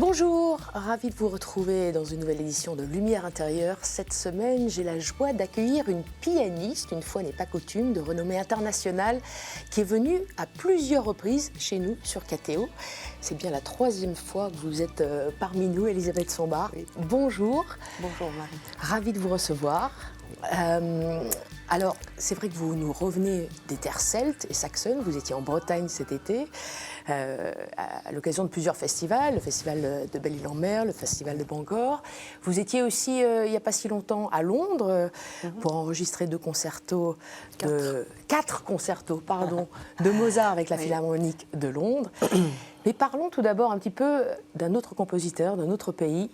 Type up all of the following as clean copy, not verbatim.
Bonjour, ravi de vous retrouver dans une nouvelle édition de Lumière intérieure. Cette semaine, j'ai la joie d'accueillir une pianiste, une fois n'est pas coutume, de renommée internationale, qui est venue à plusieurs reprises chez nous sur KTO. C'est bien la troisième fois que vous êtes parmi nous, Elisabeth Sombart. Oui. Bonjour. Bonjour Marie. Ravie de vous recevoir. Alors, c'est vrai que vous nous revenez des terres celtes et saxonnes. Vous étiez en Bretagne cet été, à l'occasion de plusieurs festivals, le festival de Belle-Île-en-Mer, le festival de Bangor. Vous étiez aussi, il n'y a pas si longtemps, à Londres pour enregistrer quatre concertos de Mozart avec la Philharmonique de Londres. Mais parlons tout d'abord un petit peu d'un autre compositeur, d'un autre pays,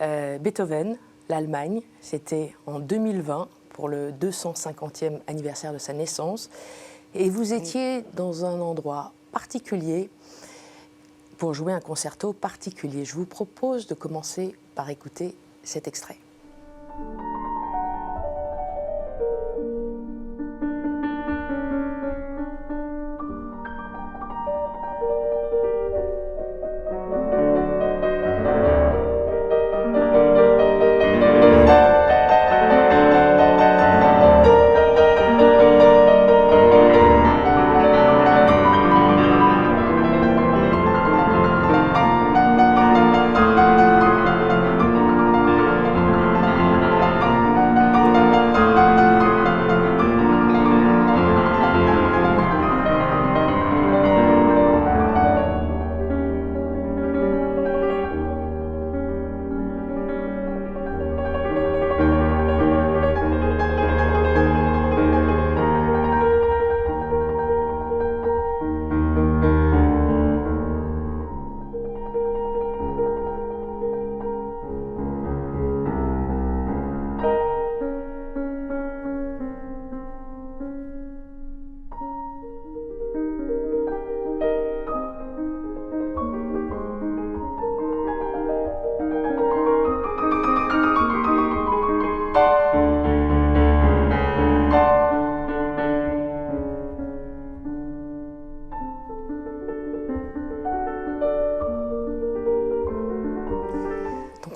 Beethoven. L'Allemagne, c'était en 2020 pour le 250e anniversaire de sa naissance. Et vous étiez dans un endroit particulier pour jouer un concerto particulier. Je vous propose de commencer par écouter cet extrait.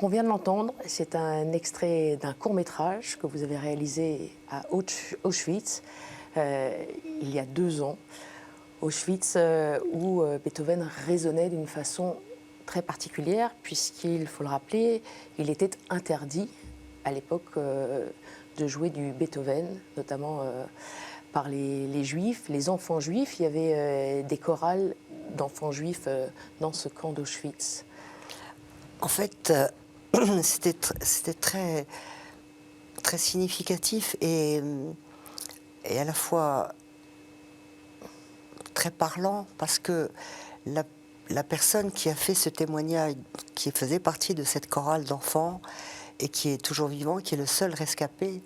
On vient de l'entendre, c'est un extrait d'un court-métrage que vous avez réalisé à Auschwitz il y a 2 ans. Auschwitz où Beethoven résonnait d'une façon très particulière puisqu'il faut le rappeler, il était interdit à l'époque de jouer du Beethoven, notamment par les Juifs, les enfants juifs. Il y avait des chorales d'enfants juifs dans ce camp d'Auschwitz. En fait, c'était très, très significatif et à la fois très parlant parce que la personne qui a fait ce témoignage, qui faisait partie de cette chorale d'enfants et qui est toujours vivant, qui est le seul rescapé,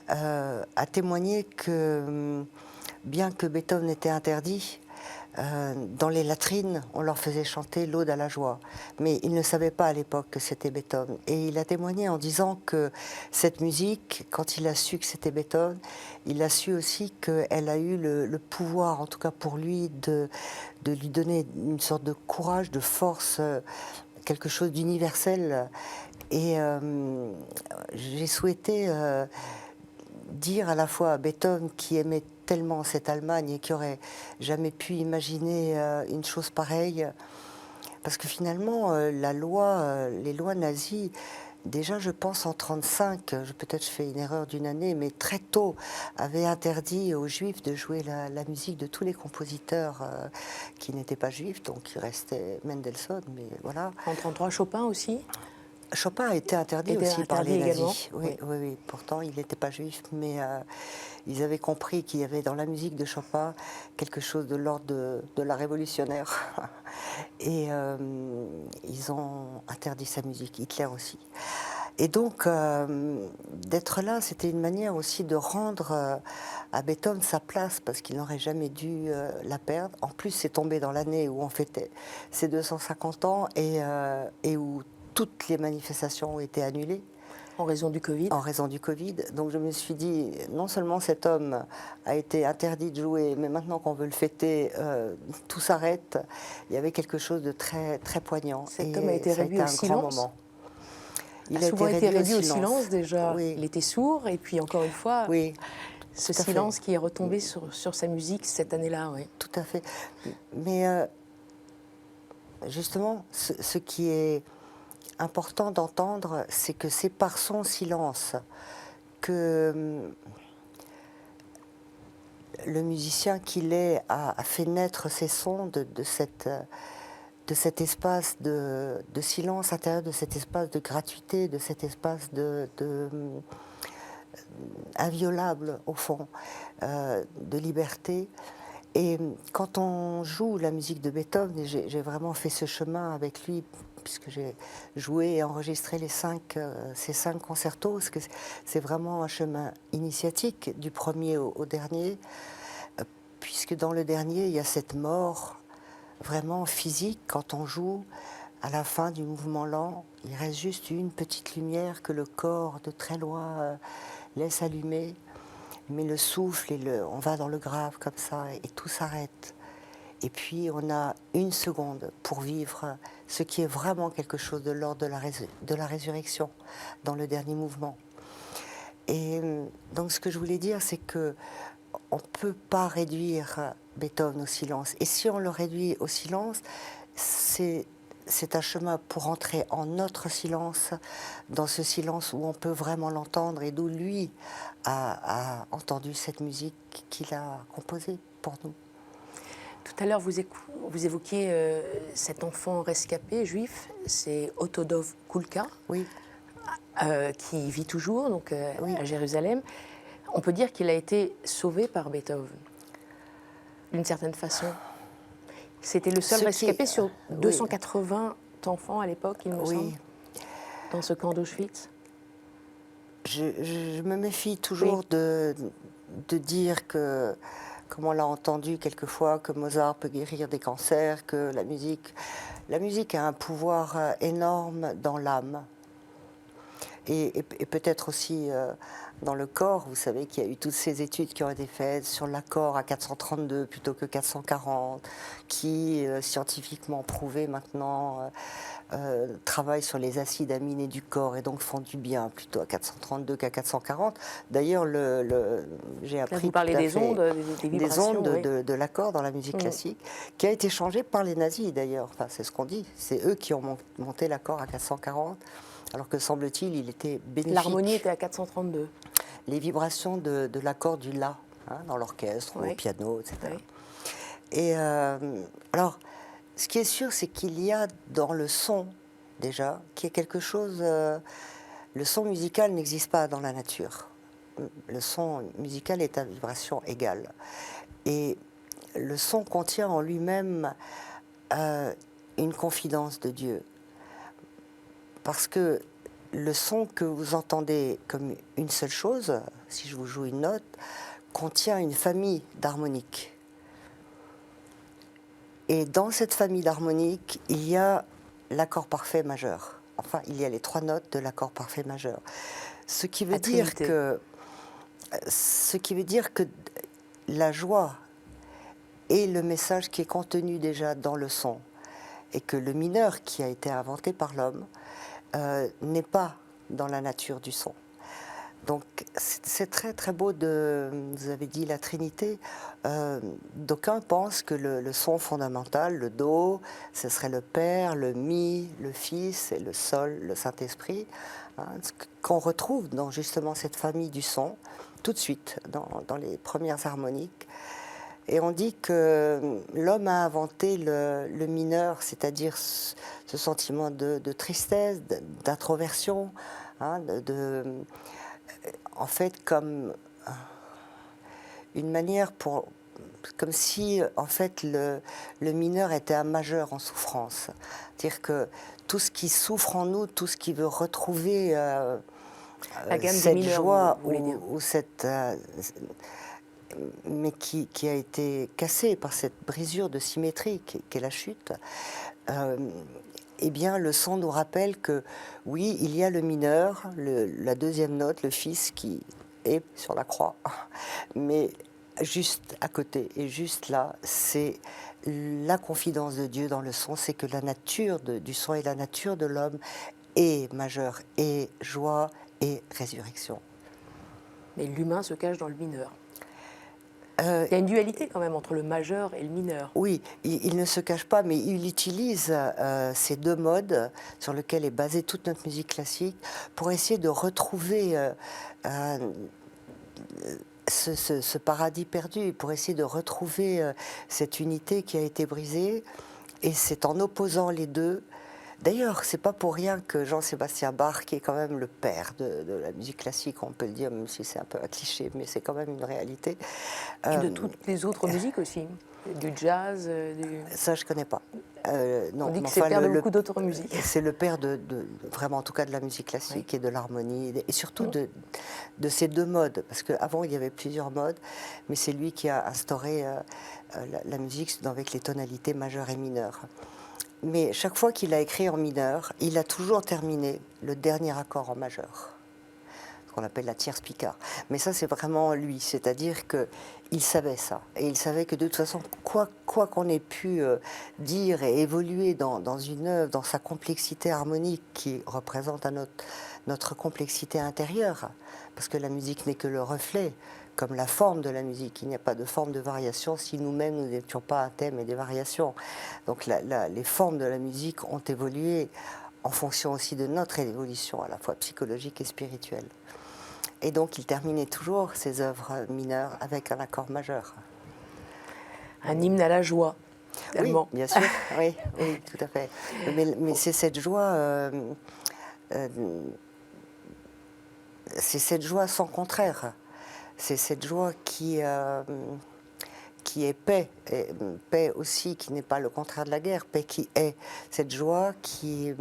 a témoigné que bien que Beethoven était interdit, dans les latrines, on leur faisait chanter l'Aude à la joie. Mais il ne savait pas à l'époque que c'était Beethoven. Et il a témoigné en disant que cette musique, quand il a su que c'était Beethoven, il a su aussi qu'elle a eu le pouvoir, en tout cas pour lui, de lui donner une sorte de courage, de force, quelque chose d'universel. Et j'ai souhaité dire à la fois à Beethoven qui aimait tellement cette Allemagne et qui aurait jamais pu imaginer une chose pareille, parce que finalement les lois nazies, déjà je pense en 1935, peut-être je fais une erreur d'une année, mais très tôt avaient interdit aux Juifs de jouer la musique de tous les compositeurs qui n'étaient pas juifs, donc il restait Mendelssohn, mais voilà. En 1933, Chopin aussi. Chopin a été interdit aussi par les nazis. Oui. Pourtant, il n'était pas juif, mais ils avaient compris qu'il y avait dans la musique de Chopin quelque chose de l'ordre de la révolutionnaire. Et ils ont interdit sa musique, Hitler aussi. Et donc, d'être là, c'était une manière aussi de rendre à Beethoven sa place, parce qu'il n'aurait jamais dû la perdre. En plus, c'est tombé dans l'année où on fêtait ses 250 ans et où toutes les manifestations ont été annulées. En raison du Covid. en raison du Covid. Donc je me suis dit, non seulement cet homme a été interdit de jouer, mais maintenant qu'on veut le fêter, tout s'arrête. Il y avait quelque chose de très, très poignant. Cet homme a Et été ça a réduit été au un grand silence. moment. A souvent été réduit au silence déjà. Oui, Il était sourd et puis encore une fois, oui, ce tout à fait. silence qui est retombé sur sa musique cette année-là. Oui. Tout à fait. Mais justement, ce qui est important d'entendre, c'est que c'est par son silence que le musicien qu'il est a fait naître ces sons de cet espace de silence intérieur, de cet espace de gratuité, de cet espace inviolable au fond, de liberté. Et quand on joue la musique de Beethoven, et j'ai vraiment fait ce chemin avec lui, puisque j'ai joué et enregistré ces 5 concertos, parce que c'est vraiment un chemin initiatique, du premier au dernier, puisque dans le dernier, il y a cette mort vraiment physique. Quand on joue, à la fin du mouvement lent, il reste juste une petite lumière que le corps de très loin laisse allumer. Mais le souffle, on va dans le grave comme ça, et tout s'arrête. Et puis on a une seconde pour vivre ce qui est vraiment quelque chose de l'ordre de la résurrection dans le dernier mouvement. Et donc ce que je voulais dire, c'est que on ne peut pas réduire Beethoven au silence. Et si on le réduit au silence, c'est un chemin pour entrer en notre silence, dans ce silence où on peut vraiment l'entendre et d'où lui a entendu cette musique qu'il a composée pour nous. Tout à l'heure, vous évoquiez cet enfant rescapé juif, c'est Otodov Kulka, Oui, qui vit toujours donc, Oui. à Jérusalem. On peut dire qu'il a été sauvé par Beethoven, d'une certaine façon. C'était le seul Ce qui rescapé est- sur oui. 280 enfants à l'époque, il me semble, oui. dans ce camp d'Auschwitz. Je me méfie toujours Oui. de dire que, comme on l'a entendu quelquefois, que Mozart peut guérir des cancers, que la musique a un pouvoir énorme dans l'âme. Et peut-être aussi dans le corps. Vous savez qu'il y a eu toutes ces études qui ont été faites sur l'accord à 432 plutôt que 440, qui scientifiquement prouvées maintenant travaillent sur les acides aminés du corps et donc font du bien plutôt à 432 qu'à 440. D'ailleurs, j'ai Là, appris vous parlez tout à des fait ondes, des vibrations. ondes Oui. de l'accord dans la musique classique, qui a été changé par les nazis d'ailleurs. Enfin, c'est ce qu'on dit. C'est eux qui ont monté l'accord à 440. Alors que semble-t-il, il était bénéfique. L'harmonie était à 432. Les vibrations de l'accord du La, dans l'orchestre, Oui. au piano, etc. Oui. Et alors, ce qui est sûr, c'est qu'il y a dans le son, déjà, qui est quelque chose... le son musical n'existe pas dans la nature. Le son musical est à vibration égale. Et le son contient en lui-même une confidence de Dieu. Parce que le son que vous entendez comme une seule chose, si je vous joue une note, contient une famille d'harmoniques. Et dans cette famille d'harmoniques, il y a l'accord parfait majeur. Enfin, il y a les 3 notes de l'accord parfait majeur. Ce qui veut dire que la joie est le message qui est contenu déjà dans le son, et que le mineur qui a été inventé par l'homme n'est pas dans la nature du son. Donc c'est très très beau vous avez dit la Trinité, d'aucuns pensent que le son fondamental, le Do, ce serait le Père, le Mi, le Fils et le Sol, le Saint-Esprit, qu'on retrouve dans justement cette famille du son, tout de suite, dans les premières harmoniques. Et on dit que l'homme a inventé le mineur, c'est-à-dire ce sentiment de tristesse, d'introversion, en fait comme une manière comme si en fait le mineur était un majeur en souffrance. C'est-à-dire que tout ce qui souffre en nous, tout ce qui veut retrouver La gamme des cette mineurs, joie vous voulez dire. ou cette... mais qui a été cassée par cette brisure de symétrie qu'est la chute, eh bien, le son nous rappelle que, oui, il y a le mineur, la deuxième note, le fils qui est sur la croix, mais juste à côté, et juste là, c'est la confidence de Dieu dans le son, c'est que la nature du son et la nature de l'homme est majeure, et joie et résurrection. Mais l'humain se cache dans le mineur. Euh, Il y a une dualité quand même entre le majeur et le mineur. Oui, il ne se cache pas, mais il utilise ces deux modes sur lesquels est basée toute notre musique classique pour essayer de retrouver ce paradis perdu, pour essayer de retrouver cette unité qui a été brisée. Et c'est en opposant les deux. D'ailleurs, c'est pas pour rien que Jean-Sébastien Bach, qui est quand même le père de la musique classique, on peut le dire, même si c'est un peu un cliché, mais c'est quand même une réalité. Et de toutes les autres musiques aussi. Du jazz, Ça, je connais pas. Non, on dit mais que c'est le enfin, père de beaucoup d'autres musiques. c'est le père vraiment, en tout cas, de la musique classique, oui, et de l'harmonie, et surtout de ces deux modes, parce qu'avant il y avait plusieurs modes, mais c'est lui qui a instauré la musique avec les tonalités majeures et mineures. Mais chaque fois qu'il a écrit en mineur, il a toujours terminé le dernier accord en majeur, ce qu'on appelle la tierce picard. Mais ça, c'est vraiment lui, c'est-à-dire qu'il savait ça. Et il savait que de toute façon, quoi qu'on ait pu dire et évoluer dans une œuvre, dans sa complexité harmonique qui représente notre complexité intérieure, parce que la musique n'est que le reflet, comme la forme de la musique. Il n'y a pas de forme de variation si nous-mêmes nous n'étions pas un thème et des variations. Donc les formes de la musique ont évolué en fonction aussi de notre évolution, à la fois psychologique et spirituelle. Et donc il terminait toujours ses œuvres mineures avec un accord majeur. Un hymne à la joie. Tellement. Oui, bien sûr, oui, tout à fait. Mais c'est cette joie... c'est cette joie sans contraire. C'est cette joie qui est paix, et paix aussi qui n'est pas le contraire de la guerre, paix qui est cette joie qui est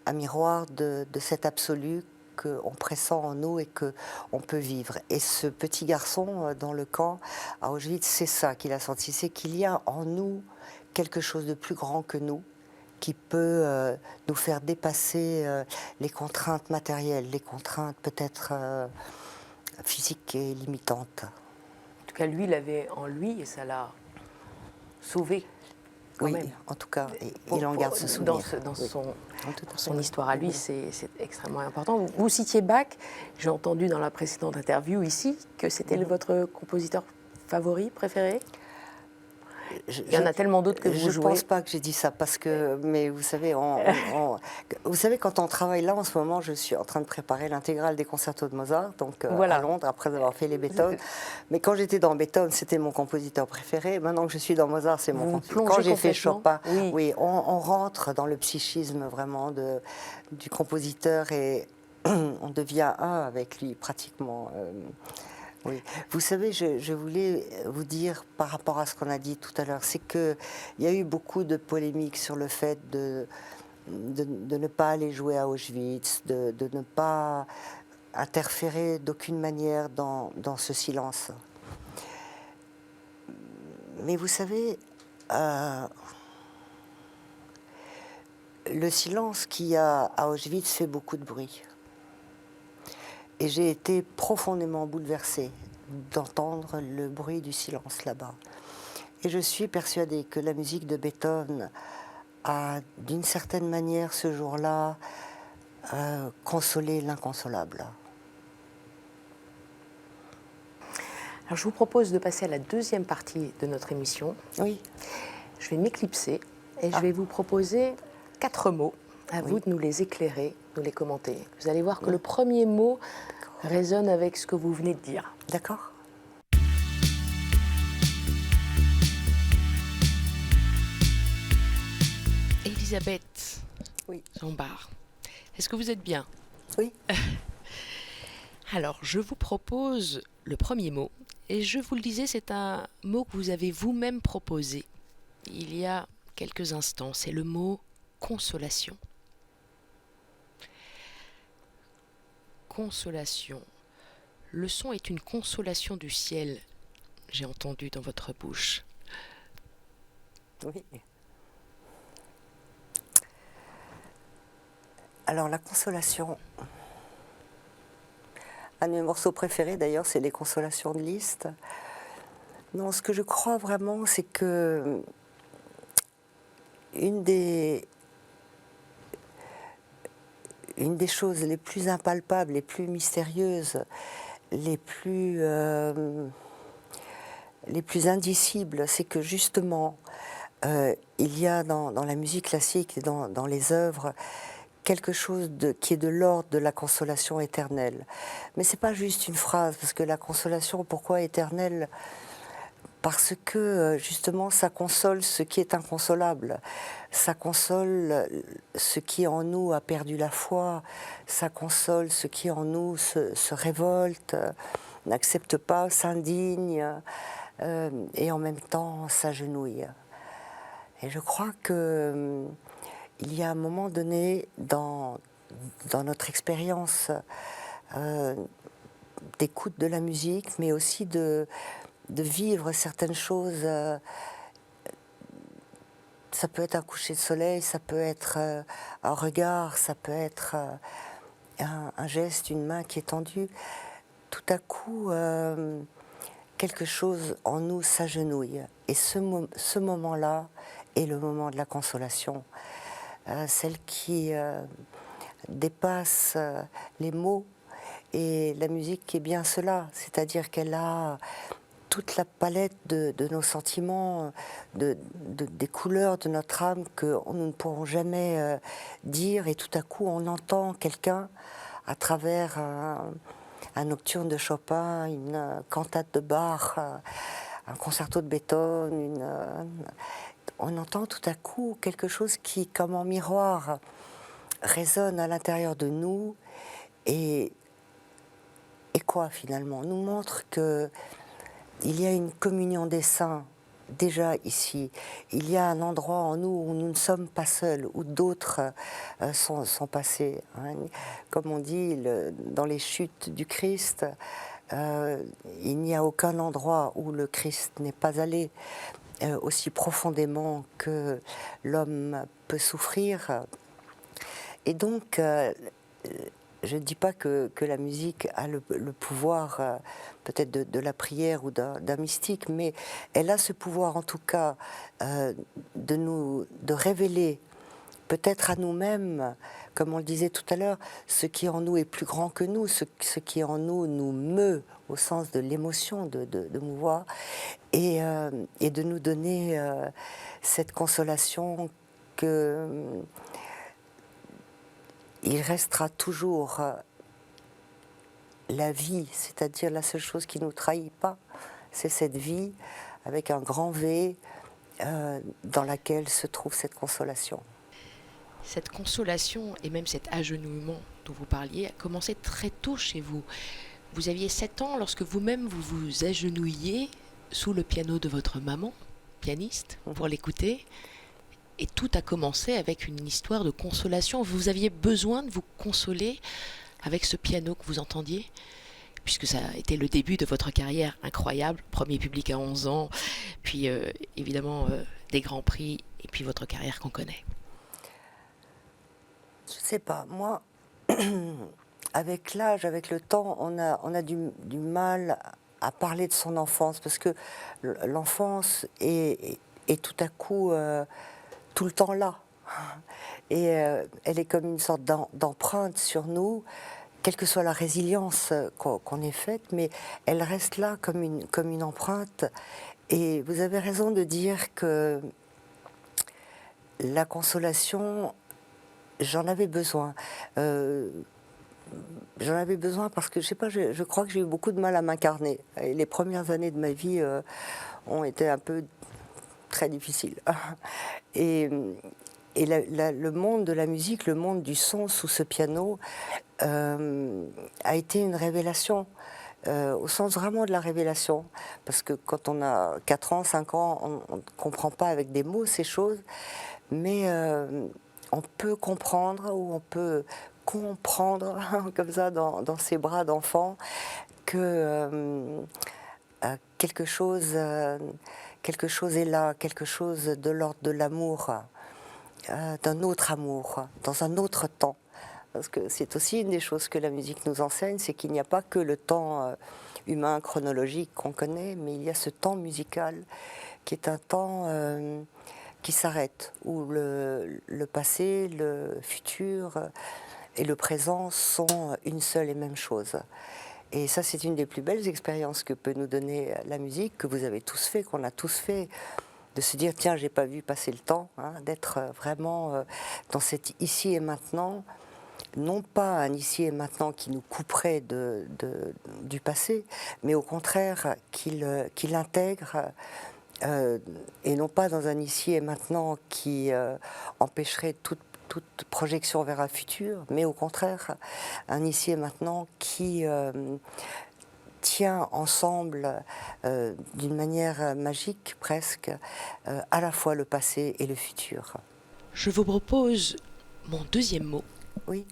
un miroir de cet absolu qu'on pressent en nous et qu'on peut vivre. Et ce petit garçon dans le camp à Auschwitz, c'est ça qu'il a senti, c'est qu'il y a en nous quelque chose de plus grand que nous, qui peut nous faire dépasser les contraintes matérielles, les contraintes peut-être physiques et limitantes. En tout cas, lui, il avait en lui et ça l'a sauvé. Quand oui, même. En tout cas, il en garde ce souvenir. Dans oui. son histoire à lui, c'est extrêmement important. Vous citiez Bach, j'ai entendu dans la précédente interview ici que c'était votre compositeur favori, préféré. Il y en a tellement d'autres que vous jouez. Je ne pense pas que j'ai dit ça, parce que, mais vous savez, vous savez, quand on travaille là, en ce moment, je suis en train de préparer l'intégrale des concertos de Mozart, donc voilà, à Londres, après avoir fait les Beethoven. Mais quand j'étais dans Beethoven, c'était mon compositeur préféré. Maintenant que je suis dans Mozart, c'est mon compositeur. Quand j'ai fait Chopin, oui, on rentre dans le psychisme vraiment du compositeur et on devient un avec lui, pratiquement. Oui, vous savez, je voulais vous dire par rapport à ce qu'on a dit tout à l'heure, c'est qu'il y a eu beaucoup de polémiques sur le fait de ne pas aller jouer à Auschwitz, de ne pas interférer d'aucune manière dans ce silence. Mais vous savez, le silence qu'il y a à Auschwitz fait beaucoup de bruit. Et j'ai été profondément bouleversée d'entendre le bruit du silence là-bas. Et je suis persuadée que la musique de Beethoven a, d'une certaine manière, ce jour-là, consolé l'inconsolable. Alors, je vous propose de passer à la deuxième partie de notre émission. Oui. Je vais m'éclipser et je vais vous proposer 4 mots. À vous de nous les éclairer, nous les commenter. Vous allez voir que le premier mot résonne avec ce que vous venez de dire. D'accord. Elisabeth Jambard, est-ce que vous êtes bien? Oui. Alors, je vous propose le premier mot. Et je vous le disais, c'est un mot que vous avez vous-même proposé il y a quelques instants. C'est le mot consolation. Consolation. Le son est une consolation du ciel, j'ai entendu dans votre bouche. Oui. Alors la consolation. Un de mes morceaux préférés d'ailleurs, c'est les consolations de Liszt. Non, ce que je crois vraiment, c'est que une des, une des choses les plus impalpables, les plus mystérieuses, les plus indicibles, c'est que justement, il y a dans la musique classique et dans les œuvres quelque chose qui est de l'ordre de la consolation éternelle. Mais c'est pas juste une phrase, parce que la consolation, pourquoi éternelle ? Parce que justement, ça console ce qui est inconsolable. Ça console ce qui en nous a perdu la foi. Ça console ce qui en nous se révolte, n'accepte pas, s'indigne, et en même temps s'agenouille. Et je crois que il y a un moment donné dans notre expérience d'écoute de la musique, mais aussi de vivre certaines choses. Ça peut être un coucher de soleil, ça peut être un regard, ça peut être un geste, une main qui est tendue. Tout à coup, quelque chose en nous s'agenouille. Et ce moment-là est le moment de la consolation. Celle qui dépasse les mots. Et la musique est bien cela, c'est-à-dire qu'elle a toute la palette de nos sentiments, des couleurs de notre âme que nous ne pourrons jamais dire, et tout à coup on entend quelqu'un à travers un nocturne de Chopin, une cantate de Bach, un concerto de Beethoven, on entend tout à coup quelque chose qui, comme en miroir, résonne à l'intérieur de nous et quoi finalement nous montre que il y a une communion des saints déjà ici. Il y a un endroit en nous où nous ne sommes pas seuls, où d'autres sont passés. Hein. Comme on dit, dans les chutes du Christ, il n'y a aucun endroit où le Christ n'est pas allé aussi profondément que l'homme peut souffrir. Et donc, je ne dis pas que la musique a le pouvoir peut-être de la prière ou d'un mystique, mais elle a ce pouvoir en tout cas de révéler peut-être à nous-mêmes, comme on le disait tout à l'heure, ce qui en nous est plus grand que nous, ce qui en nous nous meut au sens de l'émotion, de mouvoir, et de nous donner cette consolation que il restera toujours la vie, c'est-à-dire la seule chose qui ne nous trahit pas, c'est cette vie avec un grand V dans laquelle se trouve cette consolation. Cette consolation et même cet agenouillement dont vous parliez a commencé très tôt chez vous. Vous aviez 7 ans lorsque vous-même vous vous agenouilliez sous le piano de votre maman, pianiste, pour l'écouter. Et tout a commencé avec une histoire de consolation. Vous aviez besoin de vous consoler avec ce piano que vous entendiez, puisque ça a été le début de votre carrière incroyable, premier public à 11 ans, puis évidemment des grands prix, et puis votre carrière qu'on connaît. Je ne sais pas, moi, avec l'âge, avec le temps, on a du mal à parler de son enfance, parce que l'enfance est tout à coup tout le temps là. Et elle est comme une sorte d'empreinte sur nous, quelle que soit la résilience qu'on ait faite, mais elle reste là comme une empreinte. Et vous avez raison de dire que la consolation, j'en avais besoin. J'en avais besoin parce que, je sais pas, je crois que j'ai eu beaucoup de mal à m'incarner. Et les premières années de ma vie ont été un peu très difficiles. Et le monde de la musique, le monde du son sous ce piano a été une révélation, au sens vraiment de la révélation. Parce que quand on a 4 ans, 5 ans, on ne comprend pas avec des mots ces choses, mais on peut comprendre ou on peut comprendre comme ça dans ses bras d'enfant que quelque chose quelque chose est là, quelque chose de l'ordre de l'amour, d'un autre amour, dans un autre temps. Parce que c'est aussi une des choses que la musique nous enseigne, c'est qu'il n'y a pas que le temps humain, chronologique qu'on connaît, mais il y a ce temps musical qui est un temps qui s'arrête, où le passé, le futur et le présent sont une seule et même chose. Et ça, c'est une des plus belles expériences que peut nous donner la musique, que vous avez tous fait, qu'on a tous fait, de se dire, tiens, j'ai pas vu passer le temps, hein, d'être vraiment dans cet ici et maintenant, non pas un ici et maintenant qui nous couperait du passé, mais au contraire, qu'il intègre, et non pas dans un ici et maintenant qui empêcherait toute projection vers un futur, mais au contraire, un ici et maintenant qui tient ensemble d'une manière magique presque, à la fois le passé et le futur. Je vous propose mon deuxième mot, Oui,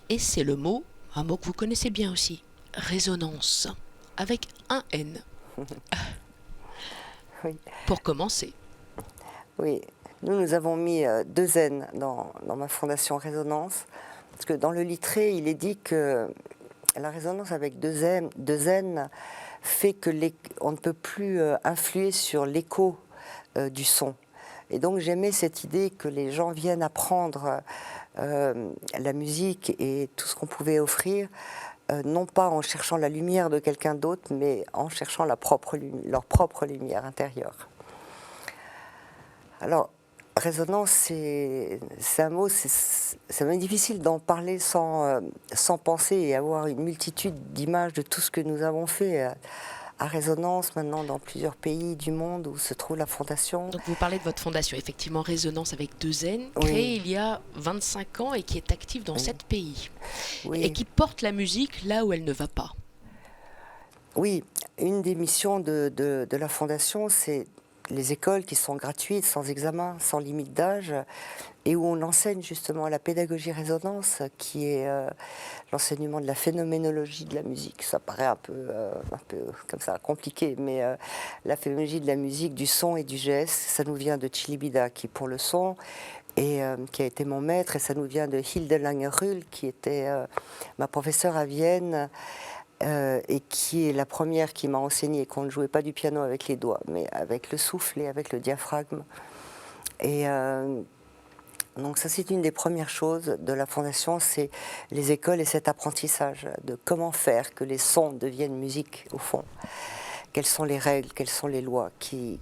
et c'est le mot, un mot que vous connaissez bien aussi, résonance, avec un N. oui, Pour commencer. oui. Nous avons mis 2 N dans ma fondation Résonance, parce que dans le littré, il est dit que la résonance avec 2 N fait que on ne peut plus influer sur l'écho du son. Et donc j'aimais cette idée que les gens viennent apprendre la musique et tout ce qu'on pouvait offrir, non pas en cherchant la lumière de quelqu'un d'autre, mais en cherchant leur propre lumière intérieure. Alors, résonance, c'est un mot, c'est même difficile d'en parler sans penser et avoir une multitude d'images de tout ce que nous avons fait à Résonance, maintenant dans plusieurs pays du monde où se trouve la fondation. Donc vous parlez de votre fondation, effectivement Résonance avec 2 N, Oui. créée il y a 25 ans et qui est active dans 7 pays. Oui. Et qui porte la musique là où elle ne va pas. Oui, une des missions de la fondation, c'est les écoles qui sont gratuites, sans examen, sans limite d'âge, et où on enseigne justement la pédagogie résonance, qui est l'enseignement de la phénoménologie de la musique. Ça paraît un peu comme ça compliqué, mais la phénoménologie de la musique, du son et du geste, ça nous vient de Chilibida, qui pour le son, et qui a été mon maître, et ça nous vient de Hilde Langerhüll, qui était ma professeure à Vienne, et qui est la première qui m'a enseigné qu'on ne jouait pas du piano avec les doigts, mais avec le souffle et avec le diaphragme. Et donc ça, c'est une des premières choses de la fondation, c'est les écoles et cet apprentissage de comment faire que les sons deviennent musique au fond. Quelles sont les règles, quelles sont les lois qui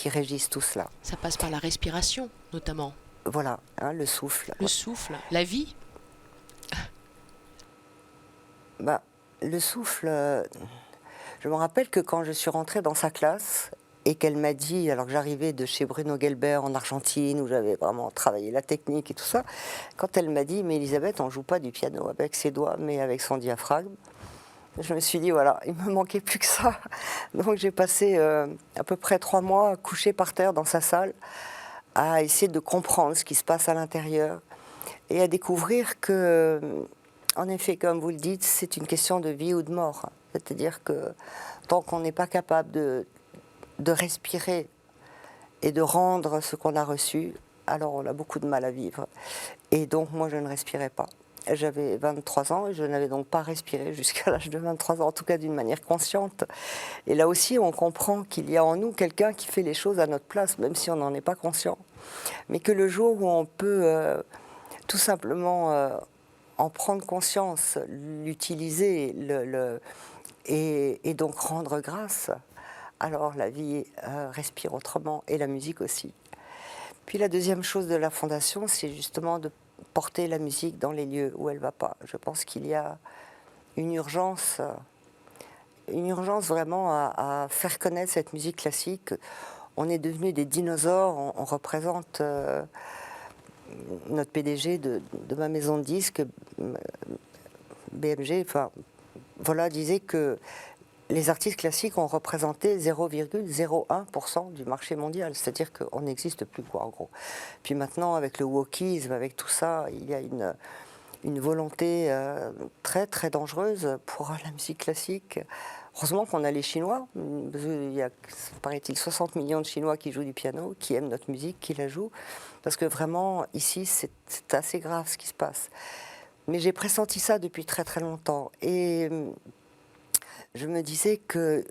régissent tout cela. Ça passe par la respiration, notamment. Voilà, hein, le souffle. Le souffle, la vie. Bah, le souffle, je me rappelle que quand je suis rentrée dans sa classe et qu'elle m'a dit, alors que j'arrivais de chez Bruno Gelber en Argentine, où j'avais vraiment travaillé la technique et tout ça, quand elle m'a dit, mais Elisabeth, on ne joue pas du piano avec ses doigts, mais avec son diaphragme, je me suis dit, voilà, il me manquait plus que ça. Donc j'ai passé à peu près 3 mois couchée par terre dans sa salle, à essayer de comprendre ce qui se passe à l'intérieur et à découvrir que, en effet, comme vous le dites, c'est une question de vie ou de mort. C'est-à-dire que tant qu'on n'est pas capable de respirer et de rendre ce qu'on a reçu, alors on a beaucoup de mal à vivre. Et donc moi, je ne respirais pas. J'avais 23 ans et je n'avais donc pas respiré jusqu'à l'âge de 23 ans, en tout cas d'une manière consciente. Et là aussi, on comprend qu'il y a en nous quelqu'un qui fait les choses à notre place, même si on n'en est pas conscient. Mais que le jour où on peut tout simplement en prendre conscience, l'utiliser et donc rendre grâce, alors la vie respire autrement et la musique aussi. Puis la deuxième chose de la fondation, c'est justement de porter la musique dans les lieux où elle ne va pas. Je pense qu'il y a une urgence vraiment à faire connaître cette musique classique. On est devenus des dinosaures, on représente notre PDG de ma maison de disques, BMG, enfin, voilà, disait que les artistes classiques ont représenté 0,01% du marché mondial, c'est-à-dire qu'on n'existe plus, quoi, en gros. Puis maintenant, avec le wokisme, avec tout ça, il y a une volonté très très dangereuse pour la musique classique, heureusement qu'on a les Chinois. Il y a, paraît-il, 60 millions de Chinois qui jouent du piano, qui aiment notre musique, qui la jouent. Parce que vraiment, ici, c'est assez grave ce qui se passe. Mais j'ai pressenti ça depuis très très longtemps. Et je me disais que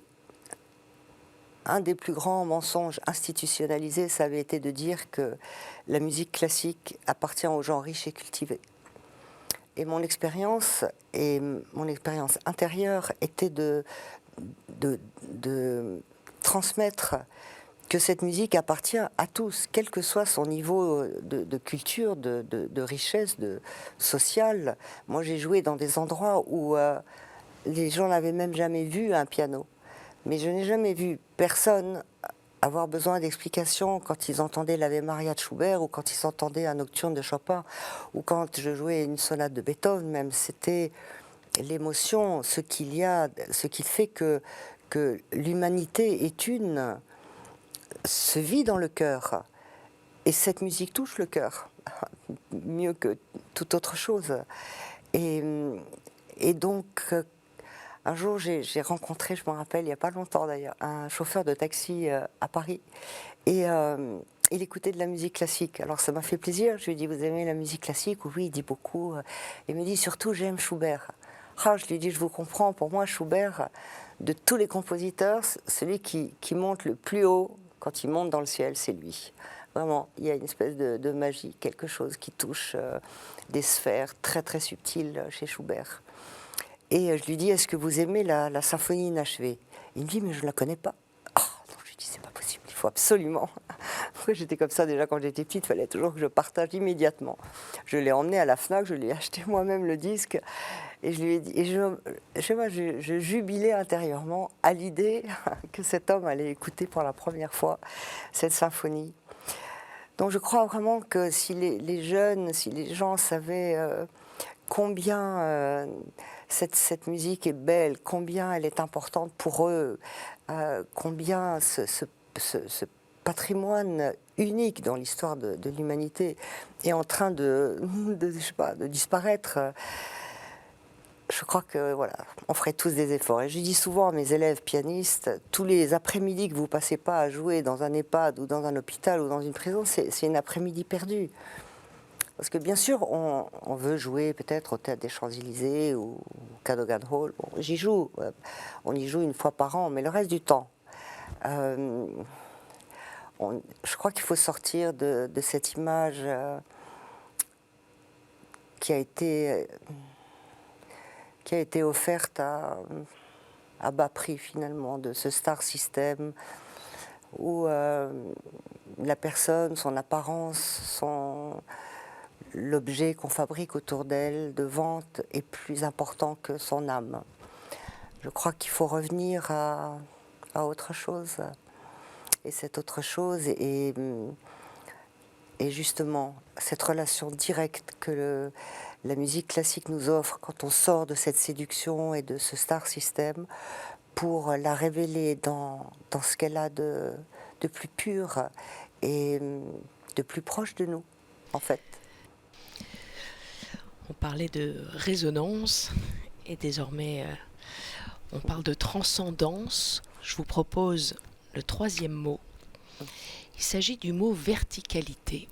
un des plus grands mensonges institutionnalisés, ça avait été de dire que la musique classique appartient aux gens riches et cultivés. Et mon expérience intérieure était de transmettre que cette musique appartient à tous, quel que soit son niveau de culture, de richesse, sociale. Moi, j'ai joué dans des endroits où les gens n'avaient même jamais vu un piano. Mais je n'ai jamais vu personne avoir besoin d'explications quand ils entendaient l'Ave Maria de Schubert ou quand ils entendaient un nocturne de Chopin ou quand je jouais une sonate de Beethoven même. C'était l'émotion, ce qui fait que l'humanité est une, se vit dans le cœur. Et cette musique touche le cœur, mieux que toute autre chose. Et donc, un jour, j'ai rencontré, je me rappelle, il n'y a pas longtemps d'ailleurs, un chauffeur de taxi à Paris. Et il écoutait de la musique classique. Alors ça m'a fait plaisir. Je lui ai dit, vous aimez la musique classique? Oui, il dit beaucoup. Il me dit, surtout, j'aime Schubert. Ah, je lui ai dit, je vous comprends. Pour moi, Schubert, de tous les compositeurs, celui qui monte le plus haut, quand il monte dans le ciel, c'est lui. Vraiment, il y a une espèce de magie, quelque chose qui touche des sphères très très subtiles chez Schubert. Et je lui dis, est-ce que vous aimez la symphonie inachevée? Il me dit, mais je ne la connais pas. Oh, non, je lui dis, c'est pas possible, il faut absolument. Après, j'étais comme ça déjà quand j'étais petite, il fallait toujours que je partage immédiatement. Je l'ai emmené à la FNAC, je lui ai acheté moi-même le disque, et je lui ai dit, et je jubilais intérieurement à l'idée que cet homme allait écouter pour la première fois cette symphonie. Donc je crois vraiment que si les jeunes, si les gens savaient combien cette musique est belle, combien elle est importante pour eux, combien ce patrimoine unique dans l'histoire de l'humanité est en train de disparaître. Je crois que voilà, on ferait tous des efforts. Et je dis souvent à mes élèves pianistes, tous les après-midi que vous passez pas à jouer dans un EHPAD ou dans un hôpital ou dans une prison, c'est une après-midi perdue. Parce que bien sûr, on veut jouer peut-être au Théâtre des Champs-Élysées ou au Cadogan Hall. Bon, j'y joue, on y joue une fois par an, mais le reste du temps, je crois qu'il faut sortir de cette image qui a été offerte à bas prix finalement, de ce star system où la personne, son apparence, l'objet qu'on fabrique autour d'elle de vente est plus important que son âme. Je crois qu'il faut revenir à autre chose. Et cette autre chose est justement cette relation directe que la musique classique nous offre quand on sort de cette séduction et de ce star system pour la révéler dans ce qu'elle a de plus pur et de plus proche de nous, en fait. On parlait de résonance et désormais on parle de transcendance. Je vous propose le troisième mot. Il s'agit du mot verticalité.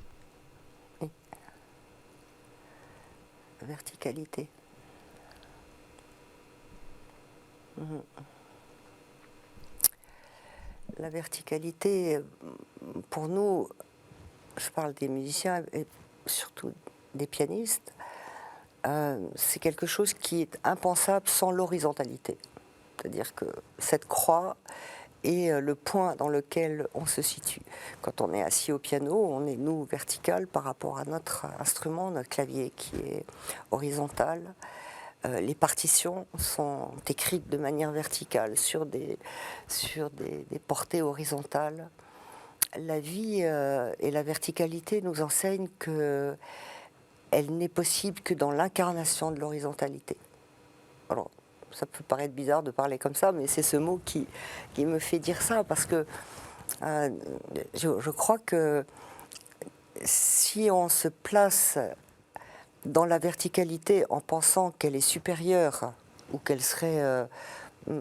Verticalité. La verticalité, pour nous, je parle des musiciens et surtout des pianistes, c'est quelque chose qui est impensable sans l'horizontalité. C'est-à-dire que cette croix est le point dans lequel on se situe. Quand on est assis au piano, on est, nous, vertical par rapport à notre instrument, notre clavier qui est horizontal. Les partitions sont écrites de manière verticale sur des portées horizontales. La vie et la verticalité nous enseignent qu'elle n'est possible que dans l'incarnation de l'horizontalité. Alors, ça peut paraître bizarre de parler comme ça, mais c'est ce mot qui me fait dire ça, parce que je crois que si on se place dans la verticalité en pensant qu'elle est supérieure ou qu'elle serait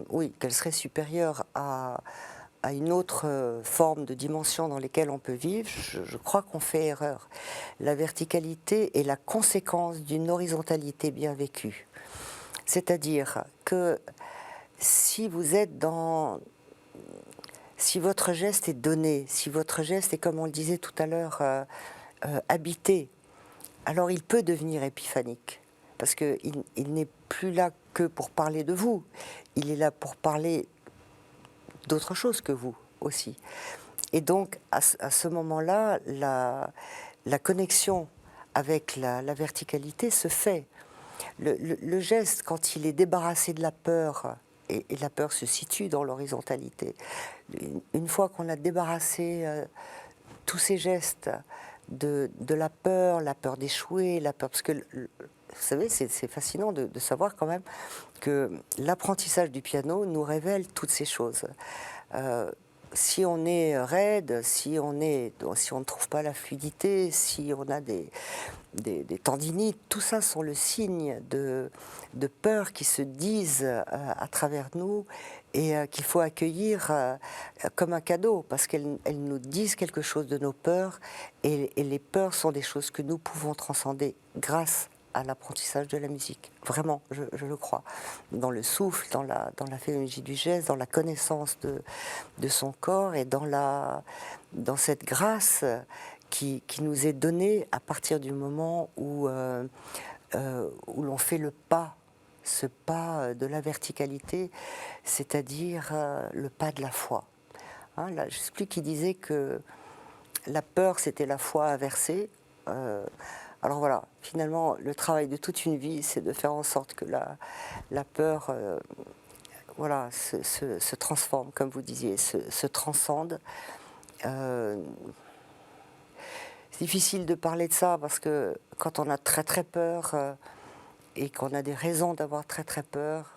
oui, qu'elle serait supérieure à une autre forme de dimension dans lesquelles on peut vivre, je crois qu'on fait erreur. La verticalité est la conséquence d'une horizontalité bien vécue. C'est-à-dire que si vous êtes dans... Si votre geste est donné, si votre geste est, comme on le disait tout à l'heure, habité, alors il peut devenir épiphanique. Parce qu'il n'est plus là que pour parler de vous. Il est là pour parler d'autre chose que vous aussi. Et donc, à ce moment-là, la connexion avec la verticalité se fait. Le geste, quand il est débarrassé de la peur, et la peur se situe dans l'horizontalité, une fois qu'on a débarrassé tous ces gestes de la peur d'échouer, la peur, parce que vous savez, c'est fascinant de savoir quand même que l'apprentissage du piano nous révèle toutes ces choses. Si on est raide, si on ne trouve pas la fluidité, si on a des tendinites, tout ça sont le signe de peurs qui se disent à travers nous et qu'il faut accueillir comme un cadeau parce qu'elles nous disent quelque chose de nos peurs et les peurs sont des choses que nous pouvons transcender grâce à l'apprentissage de la musique. Vraiment, je le crois. Dans le souffle, dans la phénoménologie du geste, dans la connaissance de son corps et dans cette grâce qui nous est donnée à partir du moment où l'on fait ce pas de la verticalité, c'est-à-dire le pas de la foi. Hein, là, je ne sais plus qui disait que la peur, c'était la foi inversée. Alors voilà, finalement, le travail de toute une vie, c'est de faire en sorte que la peur voilà, se transforme, comme vous disiez, se transcende. C'est difficile de parler de ça parce que quand on a très très peur et qu'on a des raisons d'avoir très très peur,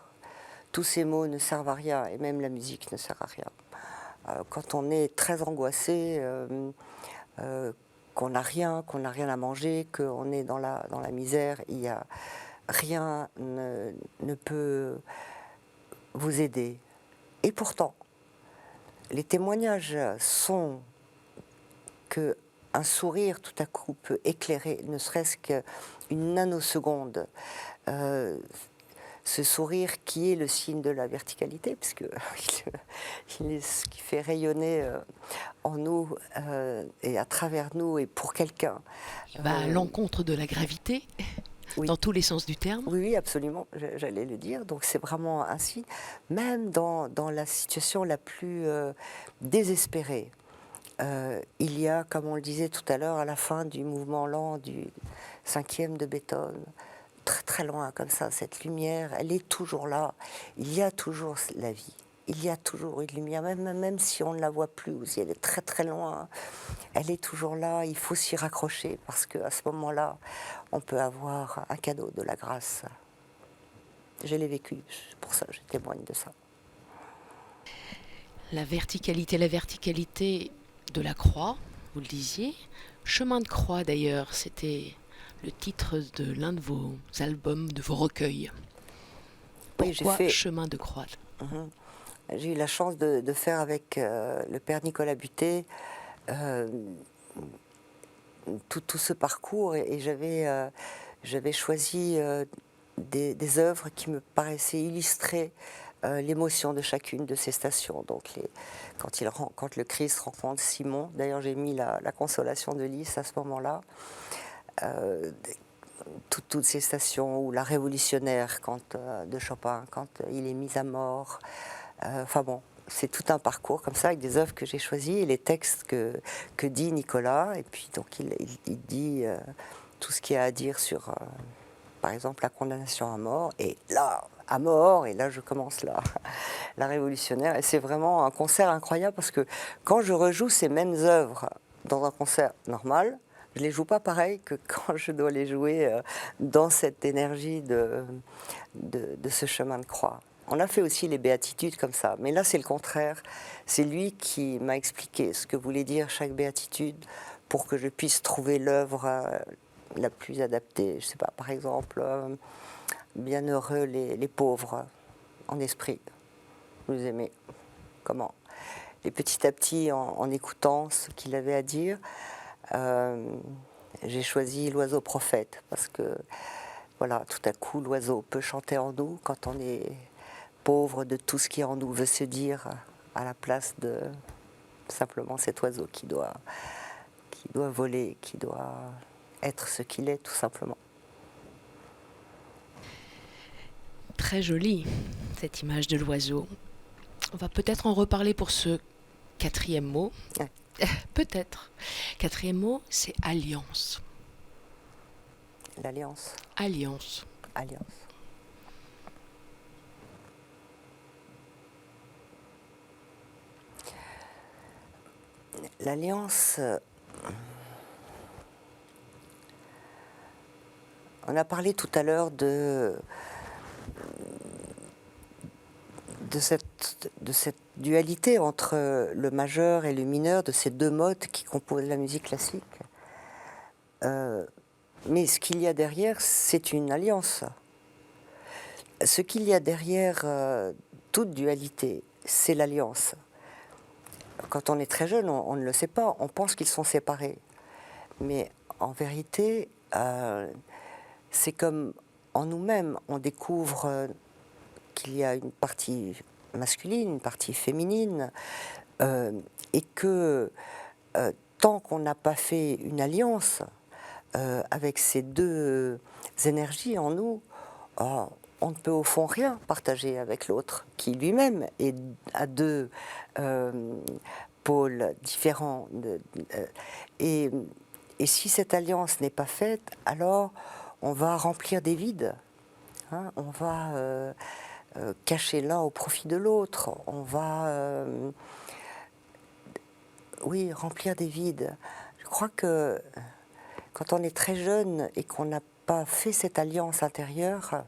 tous ces mots ne servent à rien et même la musique ne sert à rien. Quand on est très angoissé, qu'on n'a rien à manger, qu'on est dans la misère, il y a rien ne peut vous aider. Et pourtant, les témoignages sont que un sourire tout à coup peut éclairer, ne serait-ce qu'une nanoseconde, ce sourire qui est le signe de la verticalité, puisque il est ce qui fait rayonner en nous et à travers nous et pour quelqu'un. Il va à l'encontre de la gravité, oui. Dans tous les sens du terme. Oui, absolument, j'allais le dire. Donc c'est vraiment ainsi, même dans la situation la plus désespérée. Il y a, comme on le disait tout à l'heure, à la fin du mouvement lent du 5e de Beethoven, très très loin comme ça, cette lumière, elle est toujours là. Il y a toujours la vie. Il y a toujours une lumière, même si on ne la voit plus, ou si elle est très très loin, elle est toujours là, il faut s'y raccrocher, parce qu'à ce moment-là, on peut avoir un cadeau de la grâce. Je l'ai vécu, pour ça je témoigne de ça. La verticalité de la croix, vous le disiez. Chemin de croix d'ailleurs, c'était le titre de l'un de vos albums, de vos recueils. Pourquoi oui, Chemin de croix? J'ai eu la chance de faire avec le père Nicolas Butet tout ce parcours et j'avais choisi des œuvres qui me paraissaient illustrer l'émotion de chacune de ces stations. Donc quand le Christ rencontre Simon, d'ailleurs j'ai mis la consolation de Lys à ce moment-là, toutes ces stations, ou la révolutionnaire de Chopin, quand il est mis à mort. Enfin bon, c'est tout un parcours comme ça avec des œuvres que j'ai choisies et les textes que dit Nicolas. Et puis donc il dit tout ce qu'il y a à dire sur, par exemple, la condamnation à mort. Et là, à mort, et là je commence la révolutionnaire. Et c'est vraiment un concert incroyable parce que quand je rejoue ces mêmes œuvres dans un concert normal, je ne les joue pas pareil que quand je dois les jouer dans cette énergie de ce chemin de croix. On a fait aussi les béatitudes comme ça, mais là c'est le contraire. C'est lui qui m'a expliqué ce que voulait dire chaque béatitude pour que je puisse trouver l'œuvre la plus adaptée. Je ne sais pas, par exemple, bienheureux les pauvres en esprit. nous aimer. Comment? Et petit à petit, en écoutant ce qu'il avait à dire, j'ai choisi l'oiseau prophète, parce que voilà, tout à coup, l'oiseau peut chanter en nous quand on est pauvre de tout ce qui en nous veut se dire, à la place de simplement cet oiseau qui doit voler, qui doit être ce qu'il est, tout simplement. Très jolie, cette image de l'oiseau. On va peut-être en reparler pour ce 4e mot. Ouais. Peut-être. 4e mot, c'est alliance. L'alliance. Alliance. Alliance. L'alliance, on a parlé tout à l'heure de cette dualité entre le majeur et le mineur, de ces deux modes qui composent la musique classique. Mais ce qu'il y a derrière, c'est une alliance. Ce qu'il y a derrière toute dualité, c'est l'alliance. Quand on est très jeune, on ne le sait pas, on pense qu'ils sont séparés. Mais en vérité, c'est comme en nous-mêmes, on découvre qu'il y a une partie masculine, une partie féminine, et que tant qu'on n'a pas fait une alliance avec ces deux énergies en nous, on ne peut au fond rien partager avec l'autre, qui lui-même est à deux pôles différents. Et si cette alliance n'est pas faite, alors on va remplir des vides. Hein, on va cacher l'un au profit de l'autre. On va, oui, remplir des vides. Je crois que quand on est très jeune et qu'on n'a pas fait cette alliance intérieure,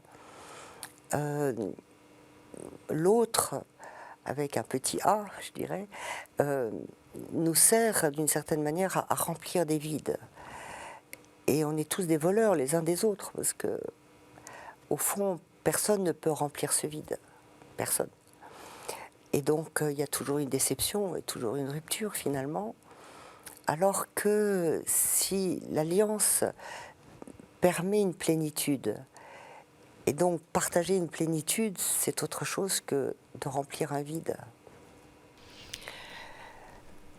l'autre, avec un petit A, je dirais, nous sert d'une certaine manière à remplir des vides. Et on est tous des voleurs les uns des autres, parce que, au fond, personne ne peut remplir ce vide. Personne. Et donc, il y a toujours une déception et toujours une rupture, finalement. Alors que si l'alliance permet une plénitude, et donc partager une plénitude, c'est autre chose que de remplir un vide.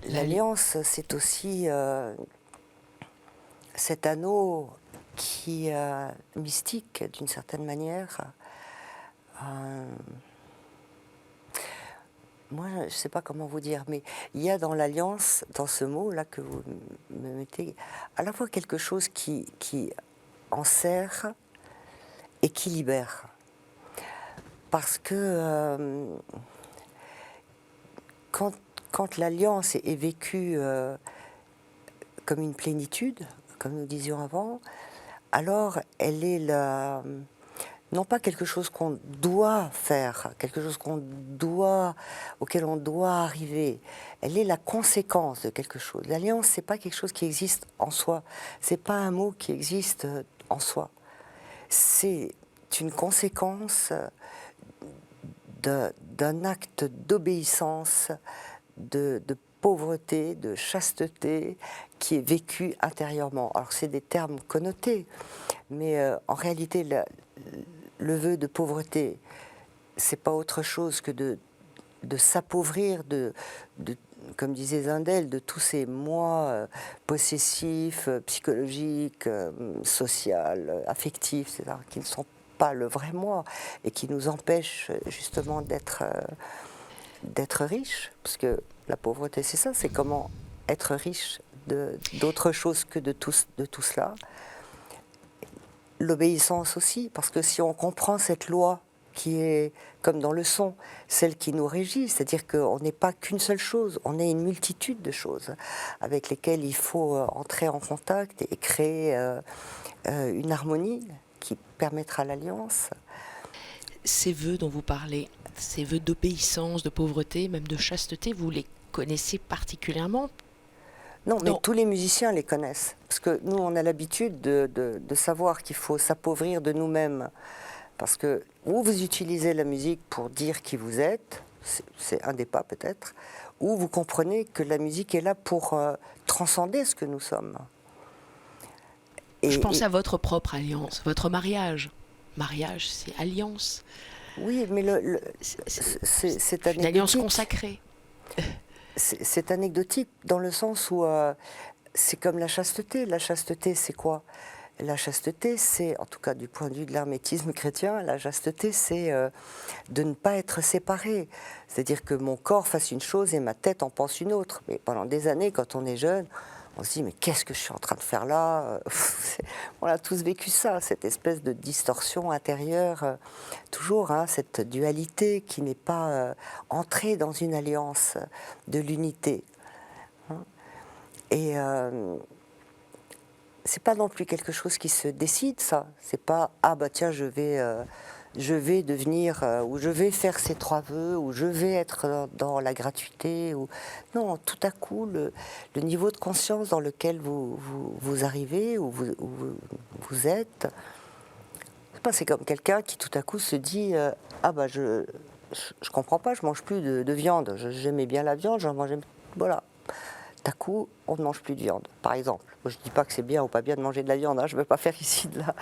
L'alliance, c'est aussi cet anneau qui est mystique, d'une certaine manière. Moi, je ne sais pas comment vous dire, mais il y a dans l'alliance, dans ce mot-là que vous me mettez, à la fois quelque chose qui enserre et qui libère. Parce que quand l'alliance est vécue comme une plénitude, comme nous disions avant, alors elle est non pas quelque chose qu'on doit faire, quelque chose auquel on doit arriver. Elle est la conséquence de quelque chose. L'alliance, c'est pas quelque chose qui existe en soi. C'est pas un mot qui existe en soi. C'est une conséquence d'un acte d'obéissance, de pauvreté, de chasteté qui est vécu intérieurement. Alors c'est des termes connotés, mais en réalité le vœu de pauvreté, c'est pas autre chose que de s'appauvrir, comme disait Zindel, de tous ces moi possessifs, psychologiques, sociaux, affectifs, etc., qui ne sont pas le vrai moi et qui nous empêchent justement d'être riches, parce que la pauvreté, c'est ça, c'est comment être riche d'autre chose que de tout cela. L'obéissance aussi, parce que si on comprend cette loi qui est, comme dans le son, celle qui nous régit, c'est-à-dire qu'on n'est pas qu'une seule chose, on est une multitude de choses avec lesquelles il faut entrer en contact et créer une harmonie qui permettra l'alliance. Ces vœux dont vous parlez, ces vœux d'obéissance, de pauvreté, même de chasteté, vous les connaissez particulièrement ? Non, mais tous les musiciens les connaissent. Parce que nous, on a l'habitude de savoir qu'il faut s'appauvrir de nous-mêmes. Parce que ou vous utilisez la musique pour dire qui vous êtes, c'est un des pas peut-être, où vous comprenez que la musique est là pour transcender ce que nous sommes. Je pense à votre propre alliance, votre mariage. Mariage, c'est alliance. Oui, mais c'est Une alliance anecdotique. consacrée. C'est anecdotique dans le sens où c'est comme la chasteté. La chasteté, c'est quoi? La chasteté, c'est, en tout cas du point de vue de l'hermétisme chrétien, la chasteté, c'est de ne pas être séparé. C'est-à-dire que mon corps fasse une chose et ma tête en pense une autre. Mais pendant des années, quand on est jeune, on se dit, mais qu'est-ce que je suis en train de faire là? On a tous vécu ça, cette espèce de distorsion intérieure, toujours, hein, cette dualité qui n'est pas entrée dans une alliance de l'unité. Hein. Et c'est pas non plus quelque chose qui se décide, ça. C'est pas, ah bah tiens, je vais devenir, ou je vais faire ces 3 vœux, ou je vais être dans la gratuité. Ou... Non, tout à coup, le niveau de conscience dans lequel vous arrivez, ou vous êtes, c'est comme quelqu'un qui tout à coup se dit, ah bah je comprends pas, je mange plus de viande. J'aimais bien la viande, j'en mangeais... Voilà. Tout à coup, on ne mange plus de viande, par exemple. Je ne dis pas que c'est bien ou pas bien de manger de la viande, hein, je ne veux pas faire ici de là.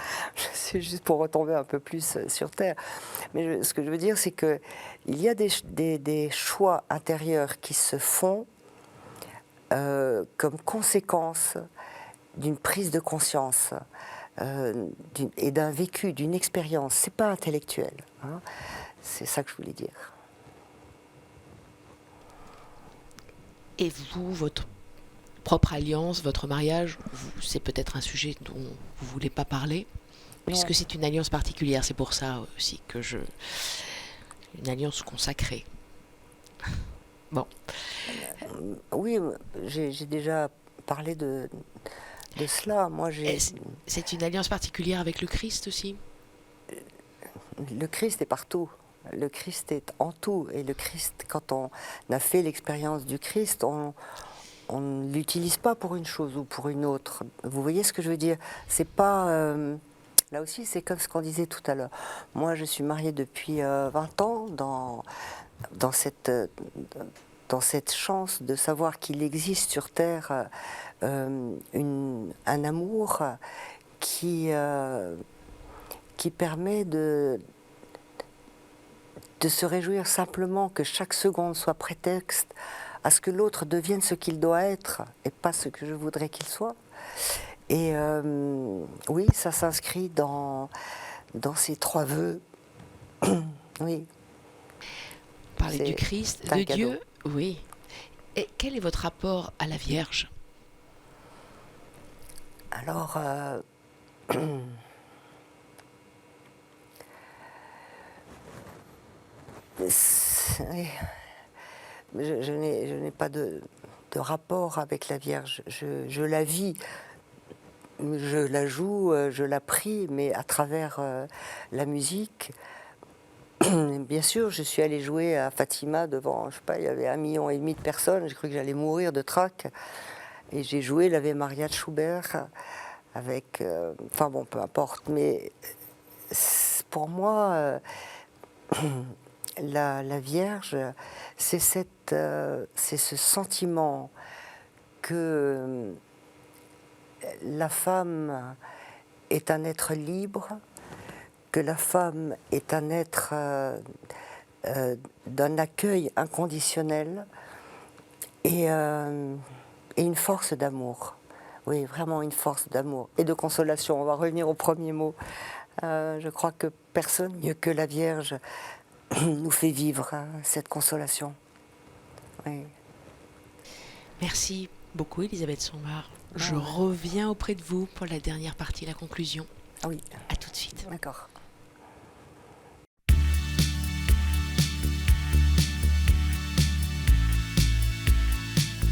C'est juste pour retomber un peu plus sur Terre. Mais ce que je veux dire, c'est qu'il y a des choix intérieurs qui se font comme conséquence d'une prise de conscience et d'un vécu, d'une expérience. Ce n'est pas intellectuel. Hein. C'est ça que je voulais dire. Et vous, votre propre alliance, votre mariage, c'est peut-être un sujet dont vous ne voulez pas parler, puisque c'est une alliance particulière. C'est pour ça aussi que une alliance consacrée. Bon. Oui, j'ai déjà parlé de cela. Moi, c'est une alliance particulière avec le Christ aussi? Le Christ est partout. Le Christ est en tout. Et le Christ, quand on a fait l'expérience du Christ, on ne l'utilise pas pour une chose ou pour une autre. Vous voyez ce que je veux dire? C'est pas... là aussi, c'est comme ce qu'on disait tout à l'heure. Moi, je suis mariée depuis 20 ans dans cette chance de savoir qu'il existe sur Terre un amour qui permet de se réjouir simplement que chaque seconde soit prétexte à ce que l'autre devienne ce qu'il doit être et pas ce que je voudrais qu'il soit. Et oui, ça s'inscrit dans ces 3 vœux. Oui. Parler du Christ, de cadeau. Dieu, oui. Et quel est votre rapport à la Vierge? Alors, je n'ai pas de rapport avec la Vierge. Je la vis, je la joue, je la prie, mais à travers la musique. Bien sûr, je suis allée jouer à Fatima devant, je sais pas, il y avait 1,5 million de personnes. J'ai cru que j'allais mourir de trac. Et j'ai joué l'Ave Maria de Schubert avec... enfin bon, peu importe. Mais pour moi, la Vierge, c'est ce sentiment que la femme est un être libre, que la femme est un être d'un accueil inconditionnel et une force d'amour. Oui, vraiment une force d'amour et de consolation. On va revenir au premier mot. Je crois que personne mieux que la Vierge nous fait vivre cette consolation. Oui. Merci beaucoup, Elisabeth Sombart. Je reviens auprès de vous pour la dernière partie, la conclusion. Ah oui. À tout de suite. D'accord.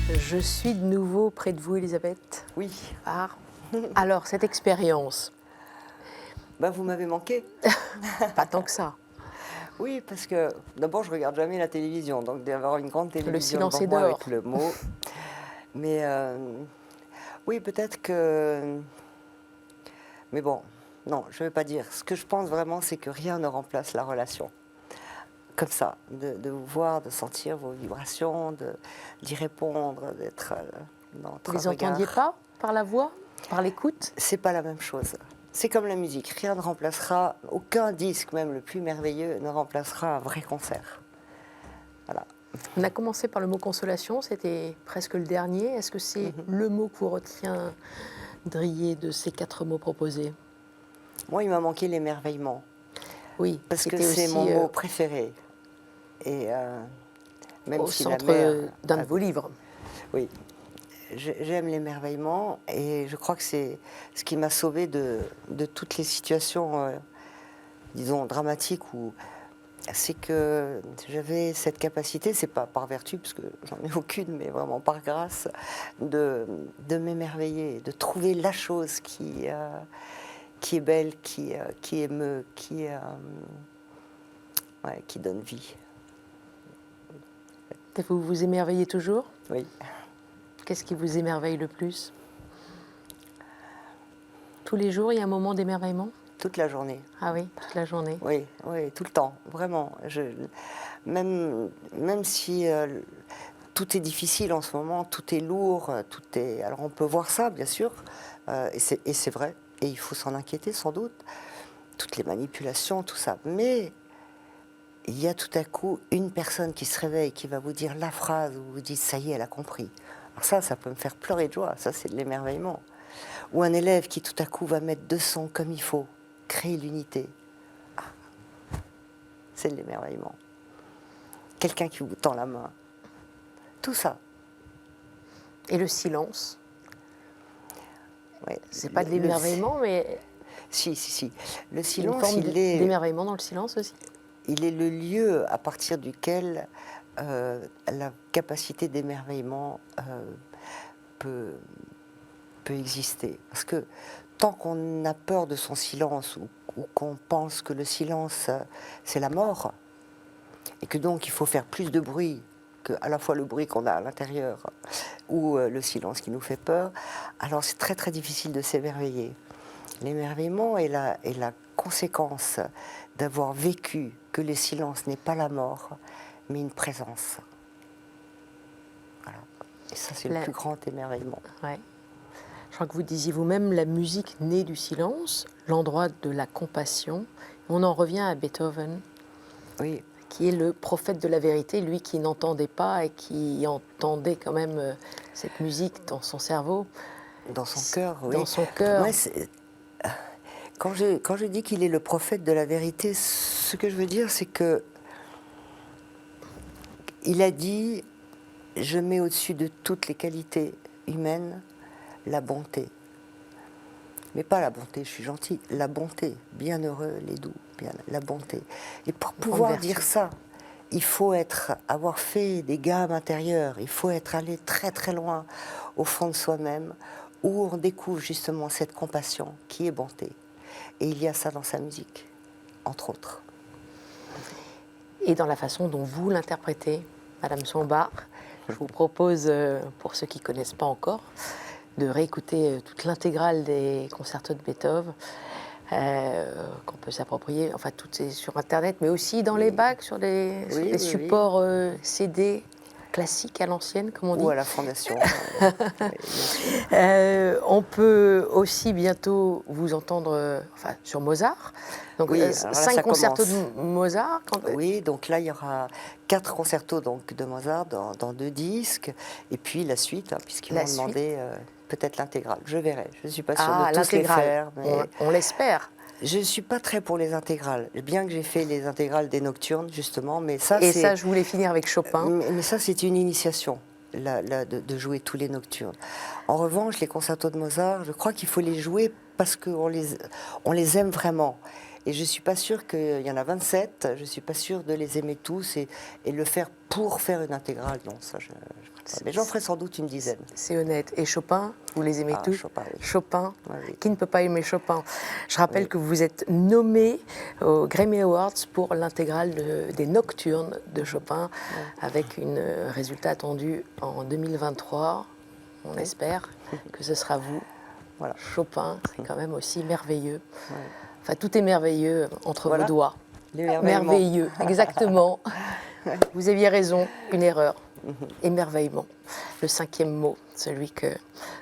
Je suis de nouveau près de vous, Elisabeth. Oui. Ah. Alors, cette expérience. Vous m'avez manqué. Pas tant que ça. Oui, parce que d'abord, je regarde jamais la télévision, donc d'avoir une grande télévision le silence devant est moi d'or. avec le mot. Mais oui, peut-être que... Mais bon, non, je ne vais pas dire. Ce que je pense vraiment, c'est que rien ne remplace la relation. comme ça, de vous voir, de sentir vos vibrations, d'y répondre, d'être dans votre Vous les regard. entendiez pas par la voix, par l'écoute? C'est pas la même chose. C'est comme la musique, rien ne remplacera, aucun disque, même le plus merveilleux, ne remplacera un vrai concert. Voilà. On a commencé par le mot consolation, c'était presque le dernier. Est-ce que c'est le mot que vous retiendriez de ces 4 mots proposés? Moi, il m'a manqué l'émerveillement, Oui, parce que c'était c'est aussi, mon mot préféré. Et même au si centre la mer, d'un de vos livres. oui, j'aime l'émerveillement et je crois que c'est ce qui m'a sauvée de toutes les situations, disons, dramatiques où c'est que j'avais cette capacité, c'est pas par vertu, parce que j'en ai aucune, mais vraiment par grâce, de m'émerveiller, de trouver la chose qui est belle, qui émeut, qui donne vie. Vous vous émerveillez toujours? Oui. Qu'est-ce qui vous émerveille le plus? Tous les jours, il y a un moment d'émerveillement? Toute la journée. Ah oui, toute la journée. Oui, oui, tout le temps, vraiment. Même si tout est difficile en ce moment, tout est lourd, tout est. Alors on peut voir ça, bien sûr, et c'est vrai, et il faut s'en inquiéter sans doute, toutes les manipulations, tout ça. Mais il y a tout à coup une personne qui se réveille, qui va vous dire la phrase où vous dites ça y est, elle a compris. Alors ça peut me faire pleurer de joie, ça c'est de l'émerveillement. Ou un élève qui tout à coup va mettre 2 sons comme il faut, créer l'unité. Ah, c'est de l'émerveillement. Quelqu'un qui vous tend la main. Tout ça. Et le silence? Ouais. C'est pas de l'émerveillement, mais Si. Le une silence, forme il est d'émerveillement dans le silence aussi. le lieu à partir duquel la capacité d'émerveillement peut exister. Parce que tant qu'on a peur de son silence ou qu'on pense que le silence, c'est la mort, et que donc il faut faire plus de bruit que à la fois le bruit qu'on a à l'intérieur ou le silence qui nous fait peur, alors c'est très très difficile de s'émerveiller. L'émerveillement est la conséquence d'avoir vécu que le silence n'est pas la mort, mais une présence. Voilà. Et ça, c'est le plus grand émerveillement. Ouais. Je crois que vous disiez vous-même, la musique naît du silence, l'endroit de la compassion. On en revient à Beethoven, Oui. qui est le prophète de la vérité, lui qui n'entendait pas et qui entendait quand même cette musique dans son cerveau. Dans son cœur, oui. Dans son cœur. Moi, quand je dis qu'il est le prophète de la vérité, ce que je veux dire, c'est que il a dit « Je mets au-dessus de toutes les qualités humaines la bonté. » Mais pas la bonté, je suis gentil, la bonté. Bienheureux les doux, la bonté. Et pour pouvoir dire ça, il faut avoir fait des gammes intérieures, il faut être allé très très loin au fond de soi-même, où on découvre justement cette compassion qui est bonté. Et il y a ça dans sa musique, entre autres. Et dans la façon dont vous l'interprétez, Madame Sombart, je vous propose, pour ceux qui ne connaissent pas encore, de réécouter toute l'intégrale des concertos de Beethoven, qu'on peut s'approprier, enfin tout est sur Internet, mais aussi dans les bacs, sur les supports CD classiques à l'ancienne, comme on dit. Ou à la Fondation. On peut aussi bientôt vous entendre sur Mozart. Donc oui, 5 concertos de Mozart. Oui, donc là il y aura 4 concertos donc, de Mozart dans 2 disques, et puis la suite, puisqu'ils m'ont demandé peut-être l'intégrale. Je verrai, je ne suis pas sûre de tous les faire. Mais on l'espère. Je ne suis pas très pour les intégrales, bien que j'ai fait les intégrales des Nocturnes, justement. Mais ça, ça, je voulais finir avec Chopin. Mais ça, c'est une initiation, de jouer tous les Nocturnes. En revanche, les concertos de Mozart, je crois qu'il faut les jouer parce qu'on les aime vraiment. Et je ne suis pas sûre qu'il y en a 27, je ne suis pas sûre de les aimer tous et le faire pour faire une intégrale. Non, ça, je pas. Mais j'en ferai sans doute une dizaine. C'est honnête. Et Chopin, vous les aimez tous? Chopin, oui. Chopin, oui. Qui ne peut pas aimer Chopin? Je rappelle que vous êtes nommé aux Grammy Awards pour l'intégrale des Nocturnes de Chopin, avec un résultat attendu en 2023. On espère que ce sera vous. Voilà. Chopin, c'est quand même aussi merveilleux. Enfin, tout est merveilleux entre vos doigts. L'émerveillement. Merveilleux, exactement. Vous aviez raison, une erreur. Émerveillement. Le 5e mot, celui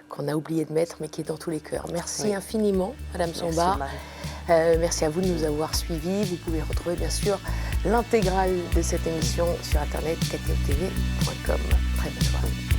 qu'on a oublié de mettre, mais qui est dans tous les cœurs. Merci Oui. infiniment, Madame Merci, Sombar. Marie. Merci à vous de nous avoir suivis. Vous pouvez retrouver bien sûr l'intégrale de cette émission sur internet, ktltv.com. Très bonne soirée.